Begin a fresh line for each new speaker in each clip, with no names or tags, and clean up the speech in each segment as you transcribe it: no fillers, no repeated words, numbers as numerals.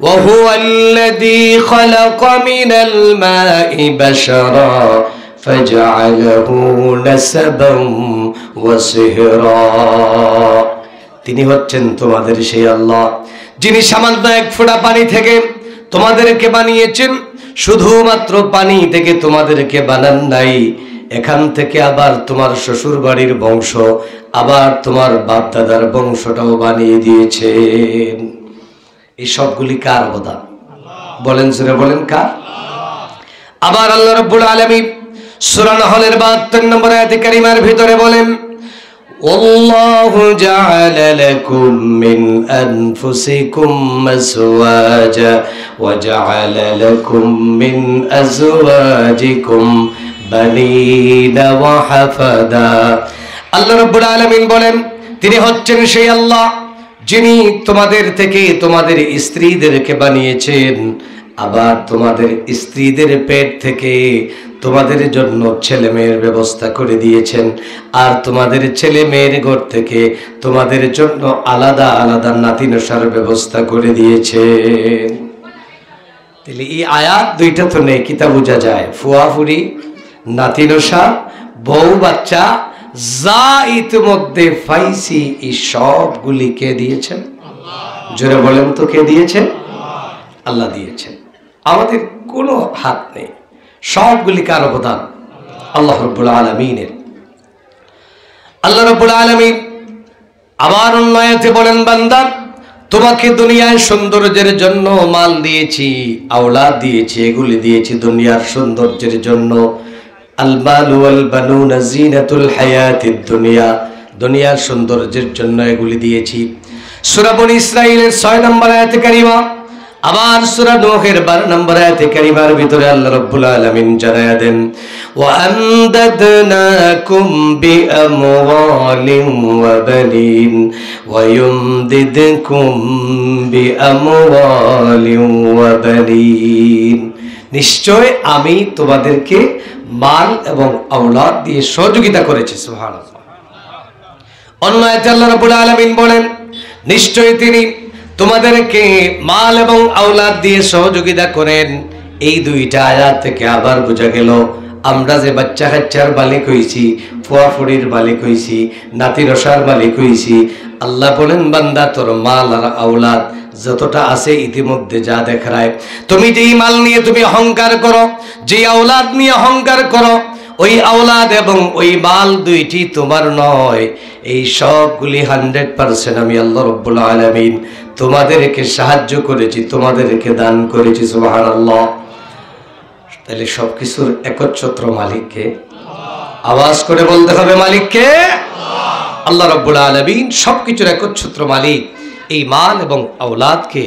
وهو الذي خلق من الماء بشرا فجعله نسبا وصهرا। তিনি হচ্ছেন তোমাদের সেই আল্লাহ যিনি সামান্য এক ফোঁটা পানি থেকে তোমাদেরকে বানিয়েছেন। শুধুমাত্র পানি থেকে তোমাদেরকে বানান নাই, এখান থেকে আবার তোমার শ্বশুর বাড়ির বংশ, আবার তোমার বাপ দাদার বংশটাও বানিয়ে দিয়েছেন। এই সবগুলি কার অবদান? বলেন জোরে বলেন, কার? আবার আল্লাহ রাব্বুল আলামিন সূরা নাহলের 72 নম্বর আয়াতে কারিমার ভিতরে বলেন, ওয়াল্লাহু জাআলা লাকুম মিন আনফুসিকুম আজওয়াজা ওয়া জাআলা লাকুম মিন আজওয়াজিকুম বানিনা ওয়া হাফাদা। আল্লাহ রাব্বুল আলামিন বলেন, তিনি হচ্ছেন সেই আল্লাহ যিনি তোমাদের থেকে তোমাদের স্ত্রীদেরকে বানিয়েছেন, আবার তোমাদের স্ত্রীদের পেট থেকে তোমাদের জন্য ছেলে মেয়ের ব্যবস্থা করে দিয়েছেন, আর তোমাদের ছেলে মেয়ের ঘর থেকে তোমাদের জন্য আলাদা আলাদা নাতিনসার ব্যবস্থা করে দিয়েছেন। তাহলে এই আয়াত দুইটা তো নেই, কিতা বোঝা যায়? ফুয়াফুরি, নাতিনসা, বউ বাচ্চা যা ইতিমধ্যে পাইছি এই সবগুলি কে দিয়েছেন? জোরে বলেন তো, কে দিয়েছেন? আল্লাহ দিয়েছেন। আমাদের কোনো হাত নেই, সবগুলি কার অবদান? আল্লাহ রাব্বুল আলামিনের। আল্লাহ রাব্বুল আলামিন আবার অন্য আয়াতে বলেন, বান্দা তোমাকে দুনিয়ায় সৌন্দর্যের জন্য মাল দিয়েছি, আওলাদ দিয়েছি, এগুলি দিয়েছি দুনিয়ার সৌন্দর্যের জন্য। আল মালু ওয়াল বানুনা জিনাতুল হায়াতিদ দুনিয়া, দুনিয়ার সৌন্দর্যের জন্য এগুলি দিয়েছি। সূরা বনী ইসরাঈলের 6 নম্বর আয়াতে কারিমা, আবার সূরা নূহের 12 নম্বর আয়াতে কারিমার ভিতরে আল্লাহ রাব্বুল আলামিন জানায়া দেন, ওয়া আমদাদনাকুম বিআমওয়ালিন ওয়া বানিন ওয়া ইউমদিদকুম বিআমওয়ালিন ওয়া বানিন। নিশ্চয় আমি তোমাদেরকে মাল এবং আওলাদ দিয়ে সহযোগিতা করেছি। সুবহানাল্লাহ। অন্য আয়াতে আল্লাহ রাব্বুল আলামিন বলেন, নিশ্চয় তিনি তোমাদেরকে মাল এবং আওলাদ দিয়ে সহযোগিতা করেন। এই দুইটা আয়াত থেকে আবার বোঝা গেল আমরা যে বাচ্চা কাচ্চার মালিক হইছি, ফুয়াফুড়ির মালিক হইছি, নাতিরসার মালিক হইছি। আল্লাহ বলেন, বান্দা তোর মাল আর আওলাদ যতটা আছে ইতিমধ্যে যা দেখায়, তুমি যেই মাল নিয়ে তুমি অহংকার করো, যে আওলাদ নিয়ে অহংকার করো, ওই আওলাদ এবং ওই মাল দুইটি তোমার নয়। এই সবগুলি 100% আমি আল্লাহ রাব্বুল আলামিন তোমাদেরকে সাহায্য করেছি, তোমাদেরকে দান করেছি। সুবহানাল্লাহ। তাহলে সবকিছুর একচ্ছত্র মালিককে? আওয়াজ করে বলতে হবে, মালিককে? আল্লাহ রাব্বুল আলামিন সবকিছুর একচ্ছত্র মালিক। এই মাল এবং আওলাদকে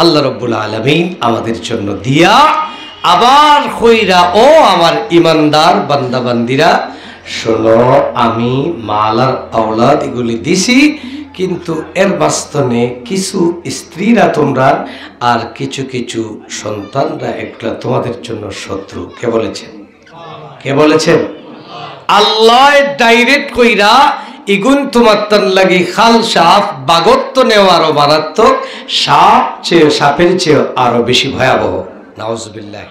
আল্লাহ রাব্বুল আলামিন আমাদের জন্য দিয়া আবার কইরা, ও আমার ইমানদার বান্দা বান্দিরা, শোনো আমি মাল আর আওলাদ এগুলি দিছি, কিন্তু এর বাস্তবে কিছু স্ত্রীরা তোমরা আর কিছু কিছু সন্তানরা একটা তোমাদের জন্য শত্রু। কে বলেছেন? কে বলেছেন? আল্লাহ ডাইরেক্ট কইরা ইগুন তোমার তার লাগি খাল সাপ বাগত্ব নেওয়ারও মারাত্মক, সাপের চেয়ে আরো বেশি ভয়াবহ। নাউজুবিল্লাহ।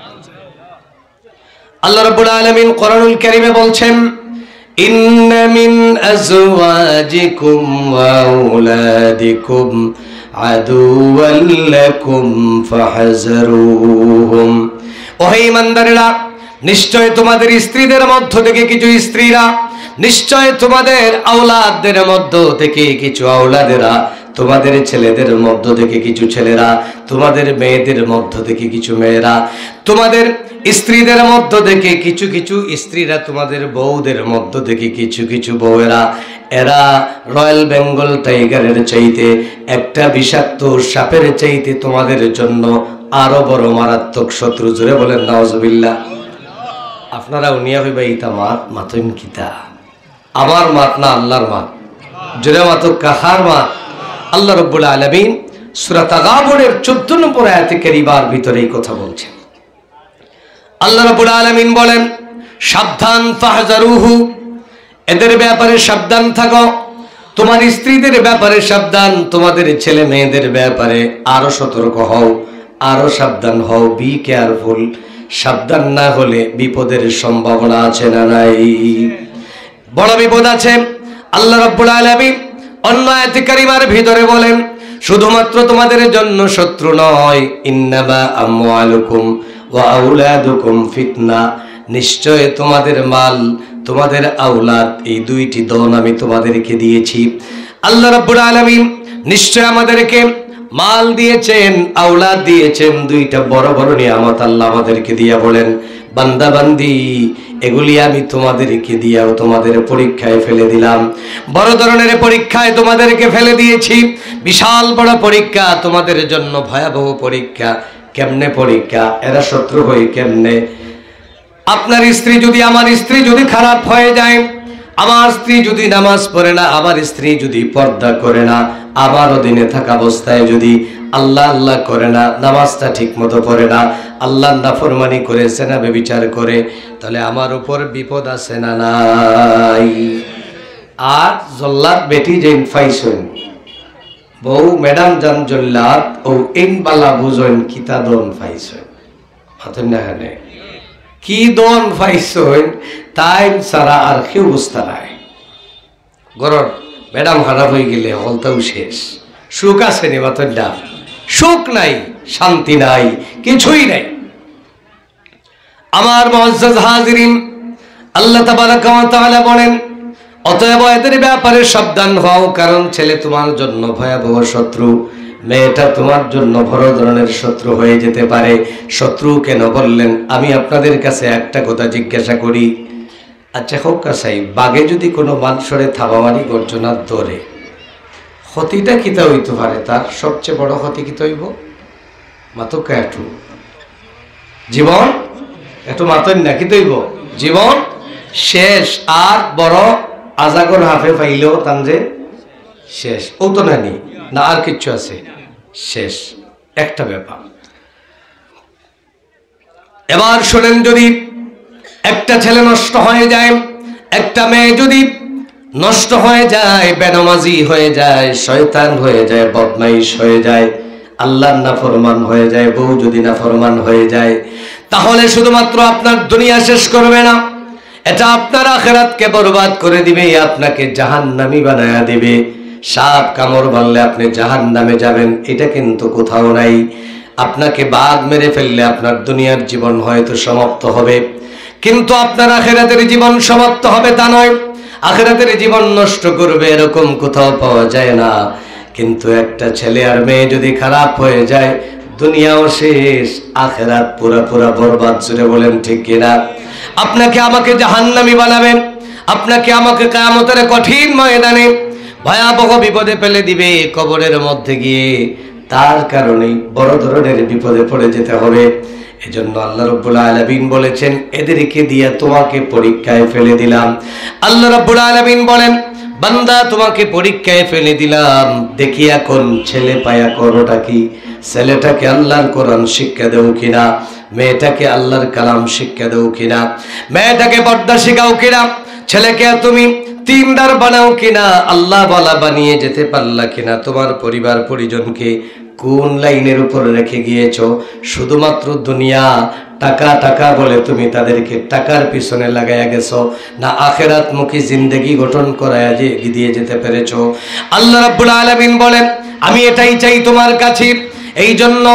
আল্লাহ রাব্বুল আলামিন কোরআনুল কারীমে বলছেন, ইন্না মিন আজওয়াজিকুম ওয়া আওলাদিকুম আদুওয়াল লাকুম ফাহযারুহুম। ও হে ইমানদারেরা, নিশ্চয় তোমাদের স্ত্রীদের মধ্য থেকে কিছু স্ত্রীরা, নিশ্চয় তোমাদের আওলাদদের মধ্য থেকে কিছু আওলাদেরা, তোমাদের ছেলেদের মধ্য থেকে কিছু ছেলেরা, তোমাদের মেয়েদের মধ্য থেকে কিছু মেয়েরা, তোমাদের স্ত্রীদের মধ্য থেকে কিছু কিছু স্ত্রীরা, তোমাদের বউদের মধ্য থেকে কিছু কিছু বউয়েরা, এরা রয়্যাল বেঙ্গল টাইগারের চাইতে, একটা বিষাক্ত সাপের চাইতে তোমাদের জন্য আরো বড় মারাত্মক শত্রু। জোরে বলেন নাউজুবিল্লাহ। আপনারা উনিয়া হইবা ইতা মাত মাতইন কিতা? আমার মাত না আল্লাহর মাত? জোরে মাত কাহার মাত? আল্লাহ রাব্বুল আলামিন সূরা তাগাবুনের 14 নম্বর আয়াতে কারিমার ভিতরে এই কথা বলছেন। আল্লাহ রাব্বুল আলামিন বলেন, সাবধান, ফাহজারুহু, এদের ব্যাপারে সাবধান থাকো, তোমার স্ত্রীদের ব্যাপারে সাবধান, তোমাদের ছেলে মেয়েদের ব্যাপারে আরো সতর্ক হও। আরো সাবধান হও, বি কেয়ারফুল। সাবধান না হলে বিপদের সম্ভাবনা আছে না নাই? বড় বিপদ আছে। আল্লাহ রাব্বুল আলামিন অন্য আয়াতে কারিমার ভিতরে বলেন, শুধুমাত্র তোমাদের জন্য শত্রু নয়, ইন্নামা আমওয়ালুকুম ওয়া আওলাদুকুম ফিতনা, নিশ্চয় তোমাদের মাল, তোমাদের আওলাদ, এই দুইটি দন আমি তোমাদেরকে দিয়েছি। আল্লাহ রাব্বুল আলামিন নিশ্চয় আমাদেরকে মাল দিয়েছেন, আওলাদ দিয়েছেন, দুইটা বড় বড় নিয়ামত আল্লাহ আমাদেরকে দিয়া বলেন, বান্দা বান্দি, এগুলি আমি তোমাদেরকে দিয়াও তোমাদের পরীক্ষায় ফেলে দিলাম। বড় ধরনের পরীক্ষায় তোমাদেরকে ফেলে দিয়েছি, বিশাল বড় পরীক্ষা তোমাদের জন্য, ভয়াবহ পরীক্ষা। কেমনে পরীক্ষা? এরা শত্রু হয়ে কেমনে? আপনার স্ত্রী যদি, আমার স্ত্রী যদি খারাপ হয়ে যায়, আমার স্ত্রী যদি নামাজ পড়ে না, আমার স্ত্রী যদি পর্দা করে না, আমার অধীনে থাকা অবস্থায় যদি আল্লাহ আল্লাহ করে না, নামাজটা ঠিক মতো পড়ে না, আল্লাহ নাফরমানি করেছে না, ব্যভিচার করে, তাহলে আমার উপর বিপদ আছে না নাই? আর জল্লাদ বেটি যেন ফাইসন, বউ ম্যাডাম জান জল্লাদ ও ইন বালা বুঝন কিতা দন ফাইসন, হাতের না হানে কি দন ফাইসন, তাই সারা আর কেউ বুঝতে নাই। গরর ম্যাডাম খারাপ হয়ে গেলে হলতাও শেষ। সুখ আছে নি মাতন্ডা? সুখ নাই, শান্তি নাই, কিছুই নাই। আমার মুআজ্জাজ হাজিরিন, আল্লাহ তাবারাকা ওয়া তাআলা বলেন, অতএব এদের ব্যাপারে সাবধান হও, কারণ ছেলে তোমার জন্য ভয়াবহ শত্রু, মেয়েটা তোমার জন্য বড় ধরনের শত্রু হয়ে যেতে পারে। শত্রু কেন বললেন? আমি আপনাদের কাছে একটা কথা জিজ্ঞাসা করি, আচ্ছা হোক কাছাই, বাঘে যদি কোনো মানুষরে থাবামারি গর্জনার দৌড়ে, ক্ষতিটা কিতা হইতে পারে? তার সবচেয়ে বড় ক্ষতি কিতা হইব? মাতকা একটু জীবন, একটু মাতন না কিতা হইব? জীবন শেষ। আর বড় আজাগর হাফে পাইলেও তানজে শেষ। ও তো নানি না, আর কিচ্ছু আছে? শেষ। একটা ব্যাপার। এবার শোনেন, যদি একটা ছেলে নষ্ট হয়ে যায়, একটা মেয়ে যদি নষ্ট হয়ে যায়, বেনামাজি হয়ে যায়, শয়তান হয়ে যায়, বদমাইশ হয়ে যায়, আল্লাহর নাফরমান হয়ে যায়, বউ যদি নাফরমান হয়ে যায়, তাহলে শুধুমাত্র আপনার দুনিয়া শেষ করবে না, এটা আপনার আখিরাতকে বরবাদ করে দিবে, আপনাকে জাহান্নামী বানায়া দিবে। সাপ কামড় মারলে আপনি জাহান্নামে যাবেন, এটা কিন্তু কোথাও নাই। আপনাকে বাঘ মেরে ফেললে আপনার দুনিয়ার জীবন হয়তো সমাপ্ত হবে, কিন্তু আপনার আখিরাতের জীবন সমাপ্ত হবে তা নয়। আখিরাতের জীবন নষ্ট করবে এরকম কোথাও পাওয়া যায় না। কিন্তু একটা ছেলে আর মেয়ে যদি খারাপ হয়ে যায়, দুনিয়াও শেষ, আখিরাত পুরা পুরা বরবাদ। জুড়ে বলেন ঠিক কিনা? আপনাকে আমাকে জাহান্নামী বানাবেন, আপনাকে আমাকে কিয়ামতের কঠিন ময়দানে ভয়াবহ বিপদে ফেলে দিবে, কবরের মধ্যে গিয়ে। তার কারণেই বড় ধরনের বিপদে পড়ে যেতে হবে। এজন্য আল্লাহ রাব্বুল আলামিন বলেছেন, এদেরকে দিয়ে তোমাকে পরীক্ষায় ফেলে দিলাম। আল্লাহ রাব্বুল আলামিন বলেন, বান্দা তোমাকে পরীক্ষায় ফেলে দিলাম, দেখি এখন ছেলে পায়া করোটা কি। ছেলেটাকে আল্লাহর কোরআন শিক্ষা দেও কিনা, মেয়েটাকে আল্লাহর কালাম শিক্ষা দেও কিনা, মেয়েটাকে পর্দা শিখাও কিনা, ছেলেকে তুমি তিনদার বানাও কিনা, আল্লাহ বলা বানিয়ে যেতে পারলা কিনা, তোমার পরিবার পরিজনকে কোন লাইনের উপর রেখে গিয়েছো? শুধুমাত্র দুনিয়া, টাকা টাকা বলে তুমি তাদেরকে টাকার পিছনে লাগাইয়া গেছো, না আখিরাত মুখী জিন্দেগি গঠন করায়া দিয়ে যেতে পেরেছো? আল্লাহ রাব্বুল আলামিন বলেন, আমি এটাই চাই তোমার কাছে, এই জন্য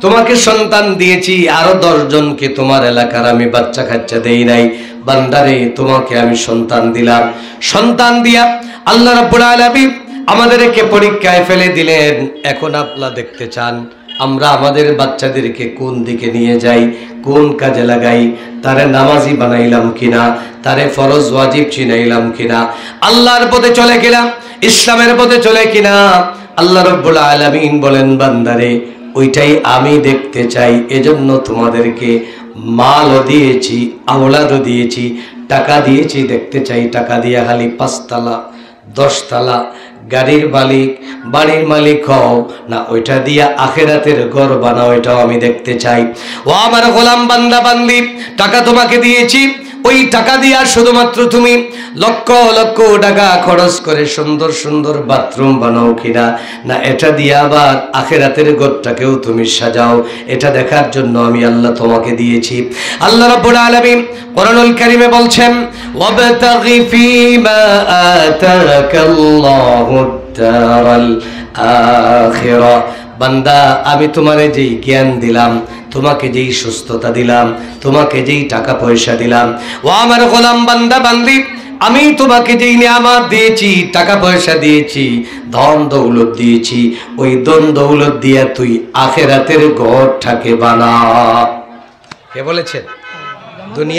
তোমাকে সন্তান দিয়েছি, আরো 10 জনকে তোমার এলাকার আমি বাচ্চা কাচ্চা দেই নাই। বান্দারে, তোমাকে আমি সন্তান দিলাম। সন্তান দিয়া আল্লাহ রাব্বুল আলামিন আমাদেরকে পরীক্ষায় ফেলে দিলেন। এখন আল্লাহ দেখতে চান আমরা আমাদের বাচ্চাদেরকে কোন দিকে নিয়ে যাই, কোন কাজে লাগাই, তারে নামাজি বানাইলাম কিনা, তারে ফরজ ওয়াজিব চিনাইলাম কিনা, আল্লাহর পথে চলে কিনা, ইসলামের পথে চলে কিনা। আল্লাহ রাব্বুল আলামিন বলেন, বান্দারে ওইটাই আমি দেখতে চাই। এজন্য তোমাদেরকে মালও দিয়েছি, আওলাদও দিয়েছি, টাকা দিয়েছি, দেখতে চাই টাকা দিয়ে খালি 5 তলা 10 তলা গাড়ির মালিক, বাড়ির মালিক হও না, ওইটা দিয়া আখিরাতের ঘর বানাও, এটাও আমি দেখতে চাই। ও আমার গোলাম বান্দা বান্দি, টাকা তোমাকে দিয়েছি, ওই টাকা দিয়া শুধুমাত্র তুমি লক্ষ লক্ষ টাকা খরচ করে সুন্দর সুন্দর বাথরুম বানাও কিনা, না এটা দিয়ে আবার আখিরাতের ঘরটাকেও তুমি সাজাও, এটা দেখার জন্য আমি আল্লাহ তোমাকে দিয়েছি। আল্লাহ রাব্বুল আলামিন কোরআনুল কারীমে বলছেন, ওয়াবতাগি ফীমা আতাকাল্লাহুদ দারাল আখিরা। বান্দা, আমি তোমারে যেই জ্ঞান দিলাম, তোমাকে যেই সুস্থতা দিলাম, তোমাকে যেই টাকা পয়সা দিলাম, ও আমার গোলাম বান্দা বান্দি, আমি তোমাকে যেই নিয়ামত দিয়েছি, টাকা পয়সা দিয়েছি, ধন দৌলত দিয়েছি, ওই ধন দৌলত দিয়ে তুই আখিরাতের ঘরটাকে বানা। কে বলেছেন? দুনিয়া